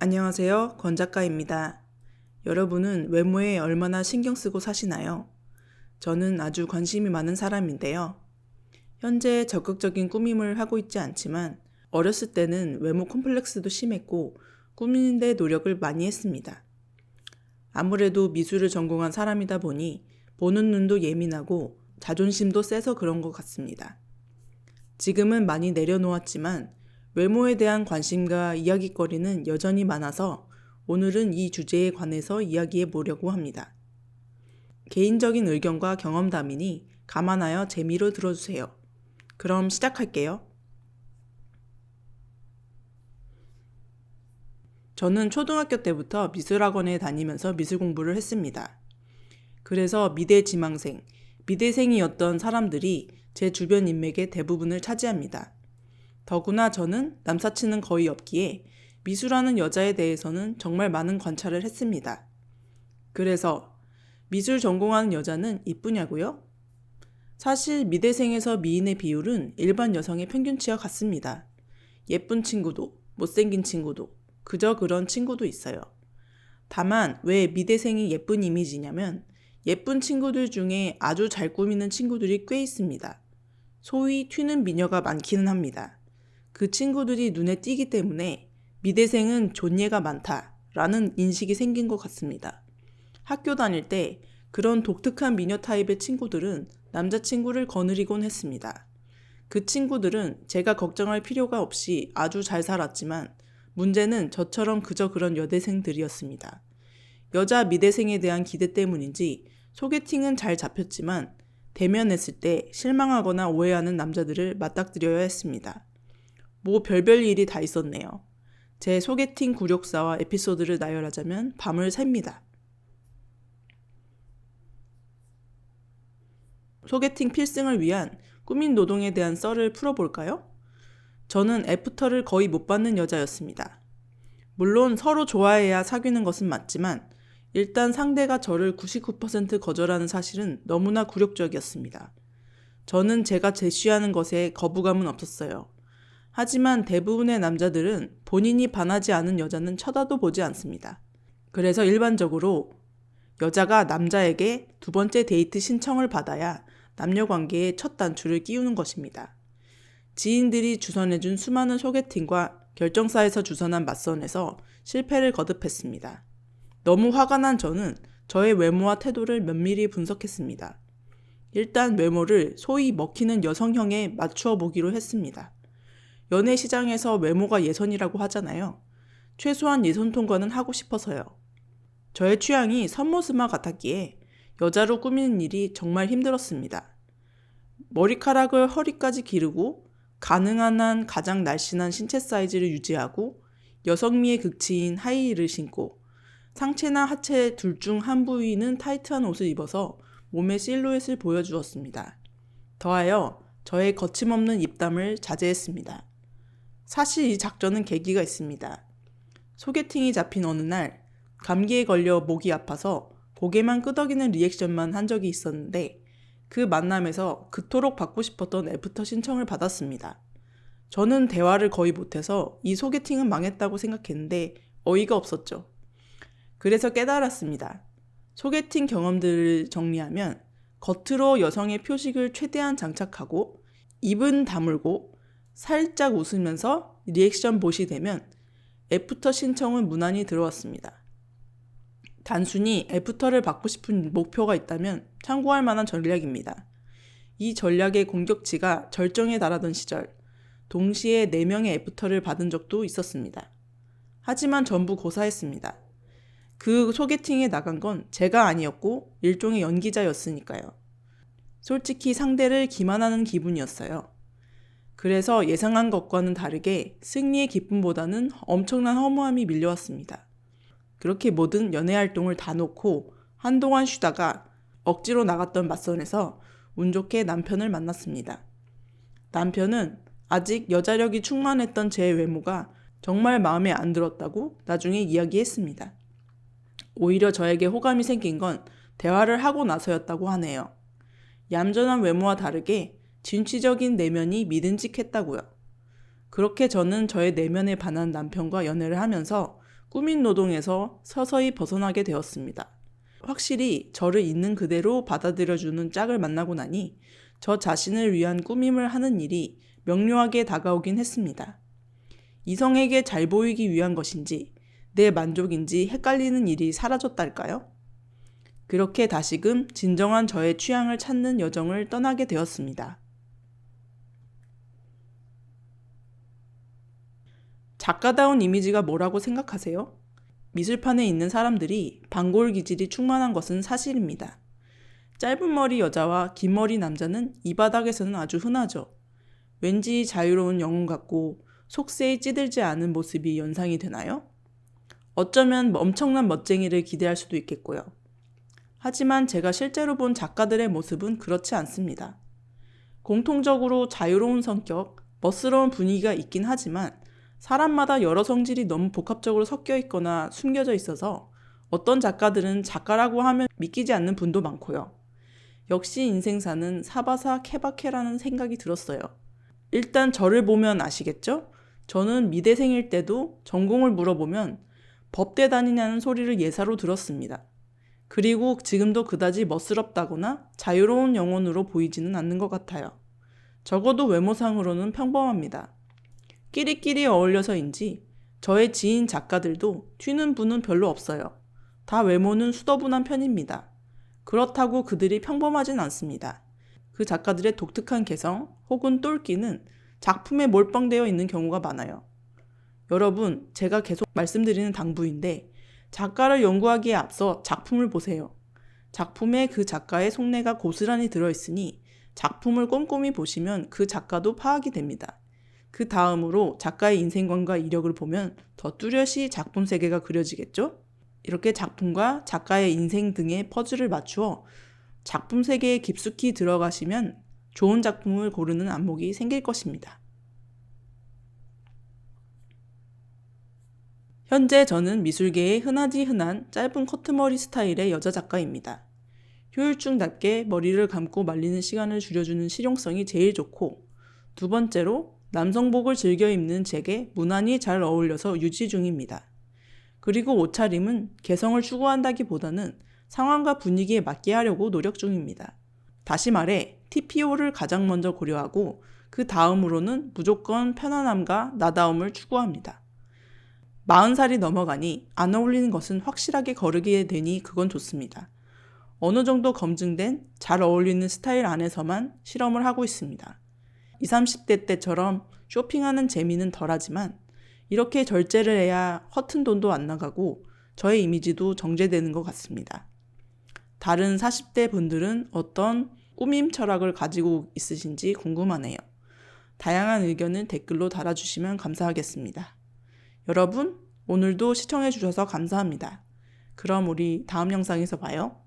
안녕하세요. 권 작가입니다. 여러분은 외모에 얼마나 신경 쓰고 사시나요? 저는 아주 관심이 많은 사람인데요. 현재 적극적인 꾸밈을 하고 있지 않지만 어렸을 때는 외모 콤플렉스도 심했고 꾸미는데 노력을 많이 했습니다. 아무래도 미술을 전공한 사람이다 보니 보는 눈도 예민하고 자존심도 세서 그런 것 같습니다. 지금은 많이 내려놓았지만 외모에 대한 관심과 이야기거리는 여전히 많아서 오늘은 이 주제에 관해서 이야기해 보려고 합니다. 개인적인 의견과 경험담이니 감안하여 재미로 들어주세요. 그럼 시작할게요. 저는 초등학교 때부터 미술학원에 다니면서 미술 공부를 했습니다. 그래서 미대 지망생, 미대생이었던 사람들이 제 주변 인맥의 대부분을 차지합니다. 더구나 저는 남사친은 거의 없기에 미술하는 여자에 대해서는 정말 많은 관찰을 했습니다. 그래서 미술 전공하는 여자는 이쁘냐고요? 사실 미대생에서 미인의 비율은 일반 여성의 평균치와 같습니다. 예쁜 친구도, 못생긴 친구도, 그저 그런 친구도 있어요. 다만 왜 미대생이 예쁜 이미지냐면 예쁜 친구들 중에 아주 잘 꾸미는 친구들이 꽤 있습니다. 소위 튀는 미녀가 많기는 합니다. 그 친구들이 눈에 띄기 때문에 미대생은 존예가 많다라는 인식이 생긴 것 같습니다. 학교 다닐 때 그런 독특한 미녀 타입의 친구들은 남자친구를 거느리곤 했습니다. 그 친구들은 제가 걱정할 필요가 없이 아주 잘 살았지만 문제는 저처럼 그저 그런 여대생들이었습니다. 여자 미대생에 대한 기대 때문인지 소개팅은 잘 잡혔지만 대면했을 때 실망하거나 오해하는 남자들을 맞닥뜨려야 했습니다. 뭐 별별 일이 다 있었네요. 제 소개팅 굴욕사와 에피소드를 나열하자면 밤을 샙니다. 소개팅 필승을 위한 꾸민 노동에 대한 썰을 풀어볼까요? 저는 애프터를 거의 못 받는 여자였습니다. 물론 서로 좋아해야 사귀는 것은 맞지만 일단 상대가 저를 99% 거절하는 사실은 너무나 굴욕적이었습니다. 저는 제가 제시하는 것에 거부감은 없었어요. 하지만 대부분의 남자들은 본인이 반하지 않은 여자는 쳐다도 보지 않습니다. 그래서 일반적으로 여자가 남자에게 두 번째 데이트 신청을 받아야 남녀 관계의 첫 단추를 끼우는 것입니다. 지인들이 주선해준 수많은 소개팅과 결정사에서 주선한 맞선에서 실패를 거듭했습니다. 너무 화가 난 저는 저의 외모와 태도를 면밀히 분석했습니다. 일단 외모를 소위 먹히는 여성형에 맞추어 보기로 했습니다. 연애 시장에서 외모가 예선이라고 하잖아요. 최소한 예선 통과는 하고 싶어서요. 저의 취향이 선모스마 같았기에 여자로 꾸미는 일이 정말 힘들었습니다. 머리카락을 허리까지 기르고 가능한 한 가장 날씬한 신체 사이즈를 유지하고 여성미의 극치인 하이힐을 신고 상체나 하체 둘 중 한 부위는 타이트한 옷을 입어서 몸의 실루엣을 보여주었습니다. 더하여 저의 거침없는 입담을 자제했습니다. 사실 이 작전은 계기가 있습니다. 소개팅이 잡힌 어느 날 감기에 걸려 목이 아파서 고개만 끄덕이는 리액션만 한 적이 있었는데 그 만남에서 그토록 받고 싶었던 애프터 신청을 받았습니다. 저는 대화를 거의 못해서 이 소개팅은 망했다고 생각했는데 어이가 없었죠. 그래서 깨달았습니다. 소개팅 경험들을 정리하면 겉으로 여성의 표식을 최대한 장착하고 입은 다물고 살짝 웃으면서 리액션 봇이 되면 애프터 신청은 무난히 들어왔습니다. 단순히 애프터를 받고 싶은 목표가 있다면 참고할 만한 전략입니다. 이 전략의 공격치가 절정에 달하던 시절, 동시에 4명의 애프터를 받은 적도 있었습니다. 하지만 전부 고사했습니다. 그 소개팅에 나간 건 제가 아니었고 일종의 연기자였으니까요. 솔직히 상대를 기만하는 기분이었어요. 그래서 예상한 것과는 다르게 승리의 기쁨보다는 엄청난 허무함이 밀려왔습니다. 그렇게 모든 연애 활동을 다 놓고 한동안 쉬다가 억지로 나갔던 맞선에서 운 좋게 남편을 만났습니다. 남편은 아직 여자력이 충만했던 제 외모가 정말 마음에 안 들었다고 나중에 이야기했습니다. 오히려 저에게 호감이 생긴 건 대화를 하고 나서였다고 하네요. 얌전한 외모와 다르게 진취적인 내면이 믿음직했다고요. 그렇게 저는 저의 내면에 반한 남편과 연애를 하면서 꾸민 노동에서 서서히 벗어나게 되었습니다. 확실히 저를 있는 그대로 받아들여주는 짝을 만나고 나니 저 자신을 위한 꾸밈을 하는 일이 명료하게 다가오긴 했습니다. 이성에게 잘 보이기 위한 것인지 내 만족인지 헷갈리는 일이 사라졌달까요? 그렇게 다시금 진정한 저의 취향을 찾는 여정을 떠나게 되었습니다. 작가다운 이미지가 뭐라고 생각하세요? 미술판에 있는 사람들이 반골 기질이 충만한 것은 사실입니다. 짧은 머리 여자와 긴 머리 남자는 이 바닥에서는 아주 흔하죠. 왠지 자유로운 영혼 같고 속세에 찌들지 않은 모습이 연상이 되나요? 어쩌면 엄청난 멋쟁이를 기대할 수도 있겠고요. 하지만 제가 실제로 본 작가들의 모습은 그렇지 않습니다. 공통적으로 자유로운 성격, 멋스러운 분위기가 있긴 하지만 사람마다 여러 성질이 너무 복합적으로 섞여 있거나 숨겨져 있어서 어떤 작가들은 작가라고 하면 믿기지 않는 분도 많고요. 역시 인생사는 사바사 케바케라는 생각이 들었어요. 일단 저를 보면 아시겠죠? 저는 미대생일 때도 전공을 물어보면 법대 다니냐는 소리를 예사로 들었습니다. 그리고 지금도 그다지 멋스럽다거나 자유로운 영혼으로 보이지는 않는 것 같아요. 적어도 외모상으로는 평범합니다. 끼리끼리 어울려서인지 저의 지인 작가들도 튀는 분은 별로 없어요. 다 외모는 수더분한 편입니다. 그렇다고 그들이 평범하진 않습니다. 그 작가들의 독특한 개성 혹은 똘끼는 작품에 몰빵되어 있는 경우가 많아요. 여러분, 제가 계속 말씀드리는 당부인데 작가를 연구하기에 앞서 작품을 보세요. 작품에 그 작가의 속내가 고스란히 들어있으니 작품을 꼼꼼히 보시면 그 작가도 파악이 됩니다. 그 다음으로 작가의 인생관과 이력을 보면 더 뚜렷이 작품 세계가 그려지겠죠? 이렇게 작품과 작가의 인생 등의 퍼즐을 맞추어 작품 세계에 깊숙이 들어가시면 좋은 작품을 고르는 안목이 생길 것입니다. 현재 저는 미술계의 흔하디 흔한 짧은 커트머리 스타일의 여자 작가입니다. 효율충답게 머리를 감고 말리는 시간을 줄여주는 실용성이 제일 좋고, 두 번째로 남성복을 즐겨 입는 제게 무난히 잘 어울려서 유지 중입니다. 그리고 옷차림은 개성을 추구한다기보다는 상황과 분위기에 맞게 하려고 노력 중입니다. 다시 말해 TPO를 가장 먼저 고려하고 그 다음으로는 무조건 편안함과 나다움을 추구합니다. 40살이 넘어가니 안 어울리는 것은 확실하게 거르게 되니 그건 좋습니다. 어느 정도 검증된 잘 어울리는 스타일 안에서만 실험을 하고 있습니다. 20, 30대 때처럼 쇼핑하는 재미는 덜하지만 이렇게 절제를 해야 허튼 돈도 안 나가고 저의 이미지도 정제되는 것 같습니다. 다른 40대 분들은 어떤 꾸밈 철학을 가지고 있으신지 궁금하네요. 다양한 의견을 댓글로 달아주시면 감사하겠습니다. 여러분, 오늘도 시청해주셔서 감사합니다. 그럼 우리 다음 영상에서 봐요.